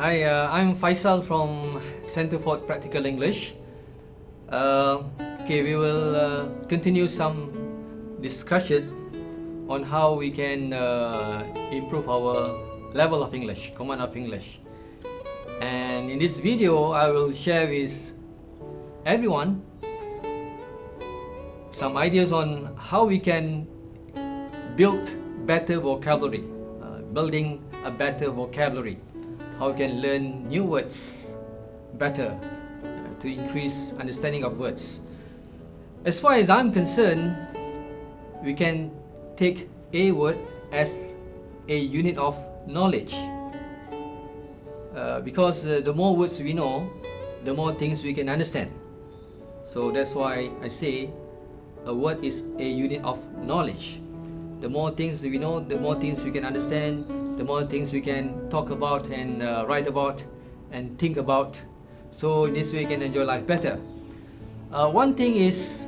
Hi, I'm Faisal from Center for Practical English. We will continue some discussion on how we can improve our level of English, command of English. And in this video, I will share with everyone some ideas on how we can build better vocabulary, building a better vocabulary, how we can learn new words better to increase understanding of words. As far as I'm concerned, we can take a word as a unit of knowledge, because the more words we know, the more things we can understand. So that's why I say a word is a unit of knowledge. The more things we know, the more things we can understand, the more things we can talk about and write about and think about. So in this way we can enjoy life better. One thing is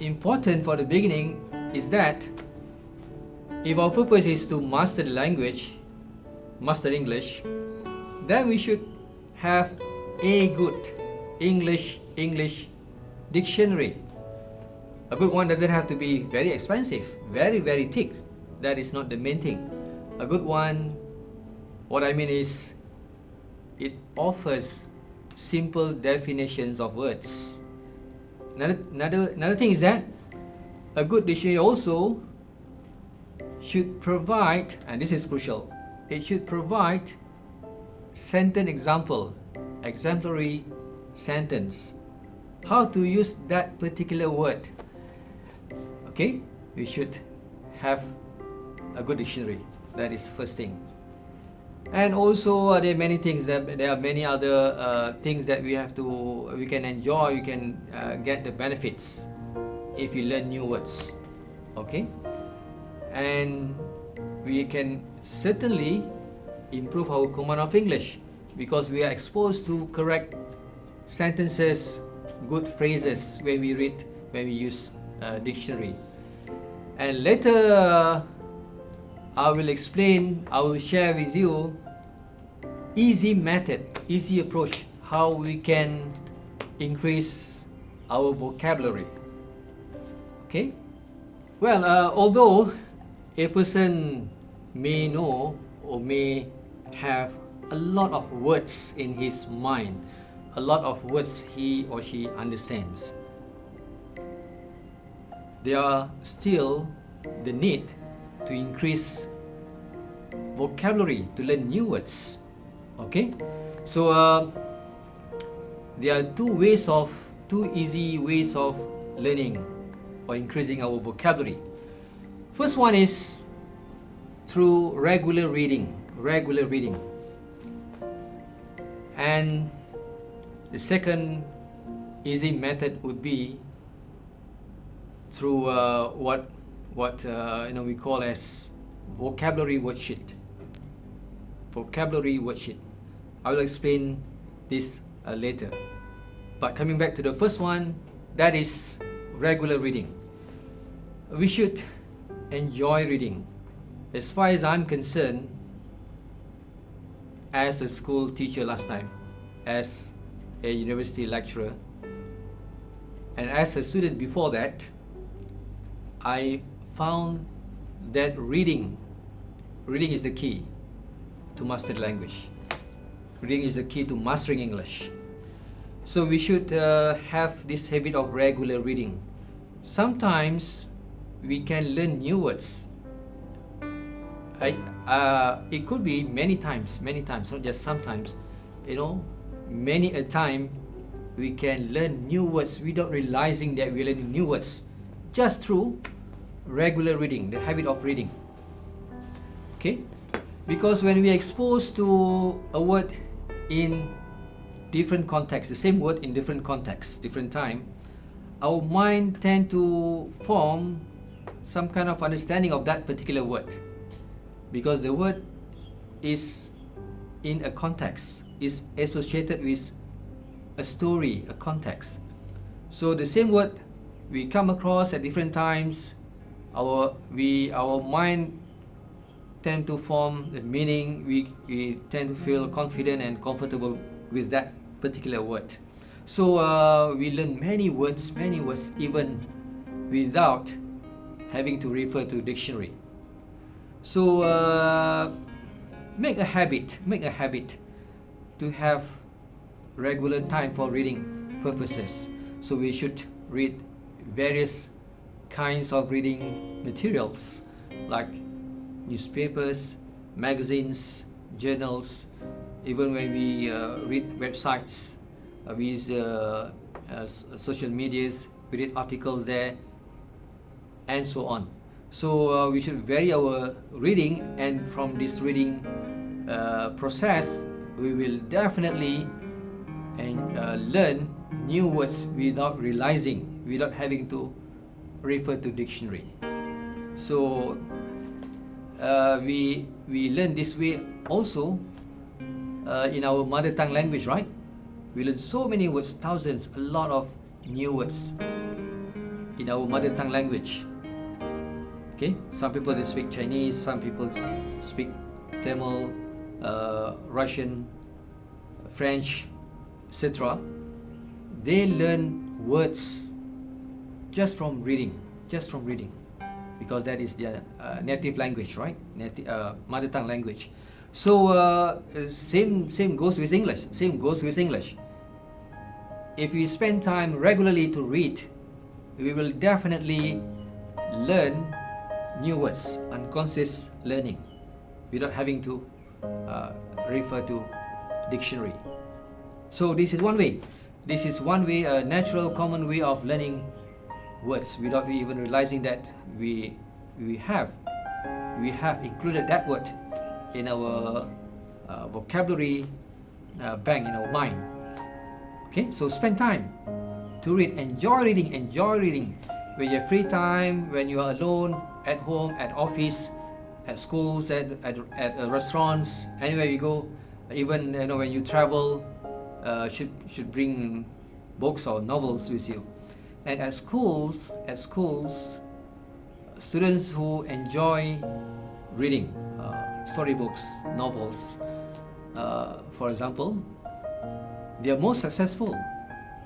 important for the beginning is that if our purpose is to master the language, master English, then we should have a good English dictionary. A good one doesn't have to be very expensive, very thick. That is not the main thing. A good one, what I mean is, it offers simple definitions of words. Another thing is that a good dictionary also should provide, and this is crucial, it should provide sentence example, exemplary sentence, how to use that particular word. Okay, we should have a good dictionary. That is first thing. And also there are many things that there are many other things that we can enjoy, we can get the benefits if we learn new words. Okay, and we can certainly improve our command of English because we are exposed to correct sentences, good phrases when we use dictionary. And later I will share with you easy method, easy approach, how we can increase our vocabulary. Okay, well, although a person may know or may have a lot of words in his mind, a lot of words he or she understands, there are still the need to increase vocabulary, to learn new words. Okay, so there are two easy ways of learning or increasing our vocabulary. First one is through regular reading, and the second easy method would be through what we call as vocabulary worksheet. I will explain this later. But coming back to the first one, that is regular reading. We should enjoy reading. As far as I'm concerned, as a school teacher last time, as a university lecturer, and as a student before that, I found that reading is the key to master the language. Reading is the key to mastering English. So we should have this habit of regular reading. Sometimes we can learn new words. It could be many times, not just sometimes. Many a time we can learn new words without realizing that we're learning new words, just through regular reading, the habit of reading. Okay, because when we are exposed to a word in different contexts, the same word in different contexts, different time, our mind tend to form some kind of understanding of that particular word, because the word is in a context, is associated with a story, a context. So the same word we come across at different times, our mind tend to form the meaning, we tend to feel confident and comfortable with that particular word. So we learn many words even without having to refer to dictionary. So make a habit to have regular time for reading purposes. So we should read various kinds of reading materials like newspapers, magazines, journals. Even when we read websites, we use social medias, we read articles there, and so on. So we should vary our reading, and from this reading process, we will definitely learn new words without realizing, without having to refer to dictionary. So we learn this way also in our mother tongue language, right? We learn so many words, thousands, a lot of new words in our mother tongue language. Okay, some people they speak Chinese, some people speak Tamil, Russian, French, etc. They learn words just from reading, because that is their native language, right? Mother tongue language. So same goes with English. If we spend time regularly to read, we will definitely learn new words, unconscious learning, without having to refer to dictionary. So this is one way. A natural, common way of learning words without even realizing that we have included that word in our vocabulary bank in our mind. Okay, so spend time to read. Enjoy reading. When you have free time, when you are alone, at home, at office, at schools, at restaurants, anywhere you go, even when you travel, should bring books or novels with you. And at schools, students who enjoy reading storybooks, novels, for example, they are more successful.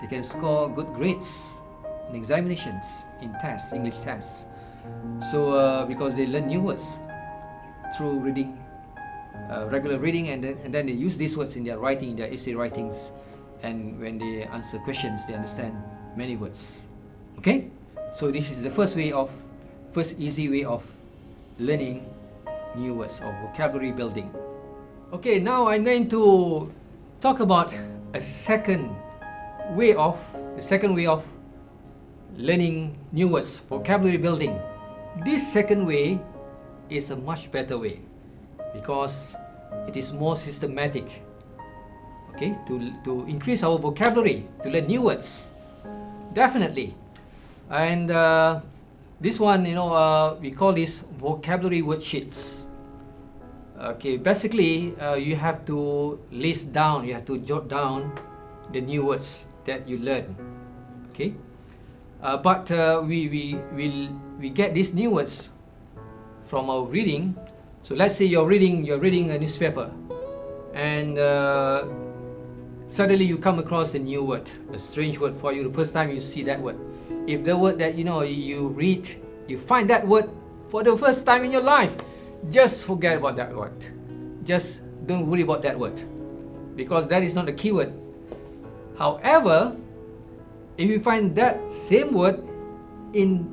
They can score good grades in examinations, in tests, English tests. So because they learn new words through reading, regular reading, and then they use these words in their writing, in their essay writings, and when they answer questions, they understand many words. Okay, so this is the first easy way of learning new words, or vocabulary building. Okay, now I'm going to talk about a second way of learning new words, vocabulary building. This second way is a much better way because it is more systematic. Okay, to increase our vocabulary, to learn new words, definitely. And this one, we call this vocabulary worksheets. Okay, basically, you have to list down, you have to jot down the new words that you learn. Okay, but we get these new words from our reading. So let's say you're reading a newspaper, and suddenly you come across a new word, a strange word for you. The first time you see that word, if the word that you read, you find that word for the first time in your life, just forget about that word. Just don't worry about that word, because that is not the keyword. However, if you find that same word in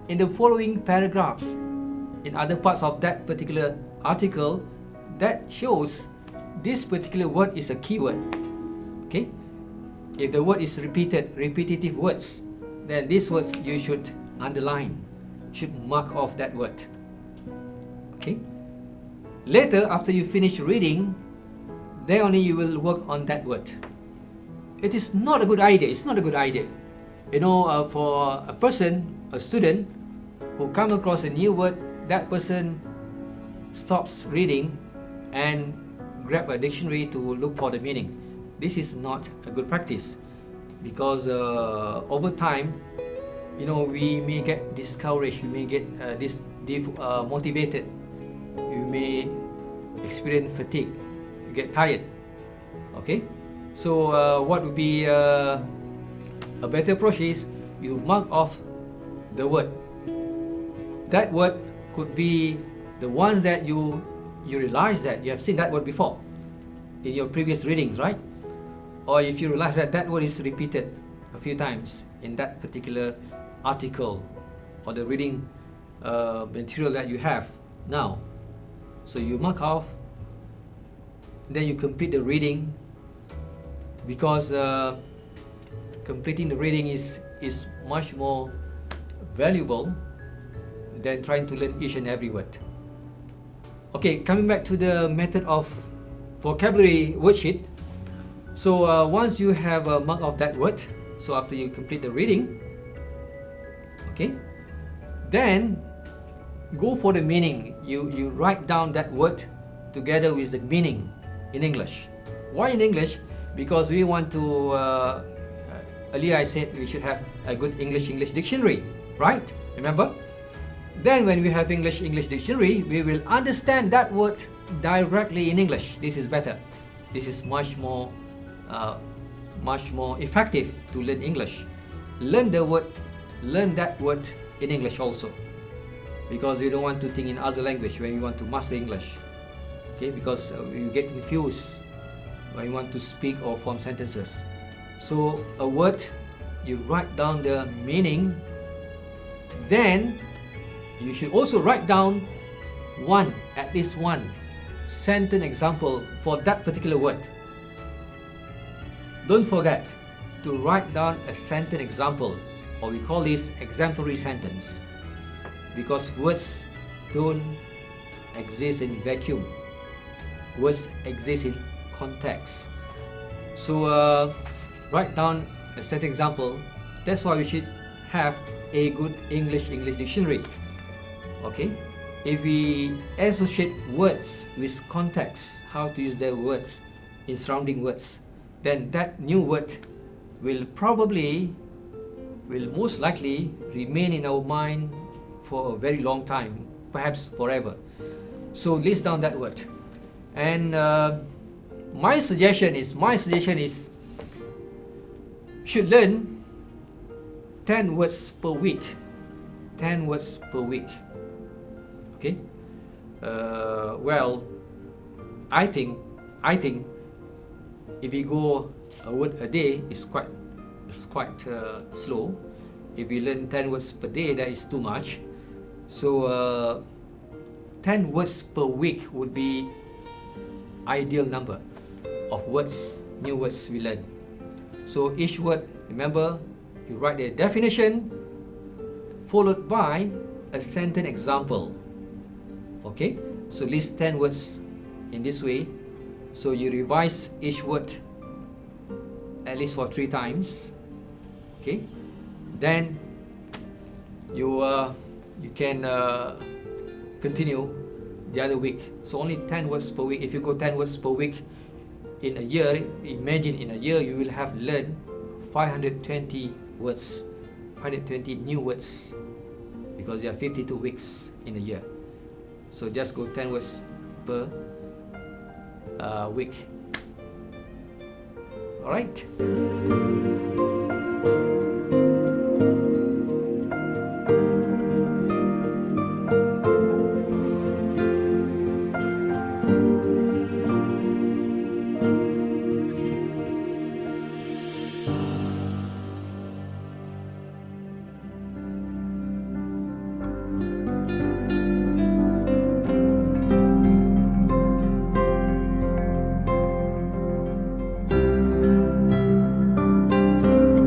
the following paragraphs, in other parts of that particular article, that shows this particular word is a keyword. Okay, if the word is repetitive words, then these words you should underline, should mark off that word. Okay, later after you finish reading, then only you will work on that word. It is not a good idea. It's not a good idea. For a student who come across a new word, that person stops reading and grab a dictionary to look for the meaning. This is not a good practice, because over time, we may get discouraged, we may get motivated may experience fatigue, you get tired. Okay, so what would be a better approach is you mark off the word. That word could be the ones that you realize that you have seen that word before in your previous readings, right? Or if you realize that that word is repeated a few times in that particular article or the reading material that you have now. So you mark off, then you complete the reading, because completing the reading is much more valuable than trying to learn each and every word. Okay, coming back to the method of vocabulary worksheet. So once you have marked off that word, so after you complete the reading, okay, then go for the meaning. You write down that word together with the meaning in English. Why in English? Because we want to, earlier I said we should have a good English dictionary, right? Remember? Then when we have English dictionary, we will understand that word directly in English. This is better. This is much more effective to learn English. Learn that word in English also, because you don't want to think in other language when you want to master English. Okay, because you get confused when you want to speak or form sentences. So a word, you write down the meaning, then you should also write down at least one sentence example for that particular word. Don't forget to write down a sentence example, or we call this exemplary sentence, because words don't exist in vacuum. Words exist in context. So write down a sentence example. That's why we should have a good English dictionary. Okay, if we associate words with context, how to use their words in surrounding words, then that new word will most likely remain in our mind for a very long time, perhaps forever. So list down that word, and my suggestion is should learn 10 words per week. 10 words per week. Okay. Well, I think if you go a word a day, it's quite slow. If you learn 10 words per day, that is too much. So 10 words per week would be ideal number of words, new words we learn. So each word, remember, you write the definition followed by a sentence example. Okay, so list 10 words in this way. So you revise each word at least for 3 times. Okay, then you can continue the other week. So only 10 words per week. If you go 10 words per week in a year, imagine in a year you will have learned 520 words, 520 new words, because there are 52 weeks in a year. So just go 10 words per week. All right.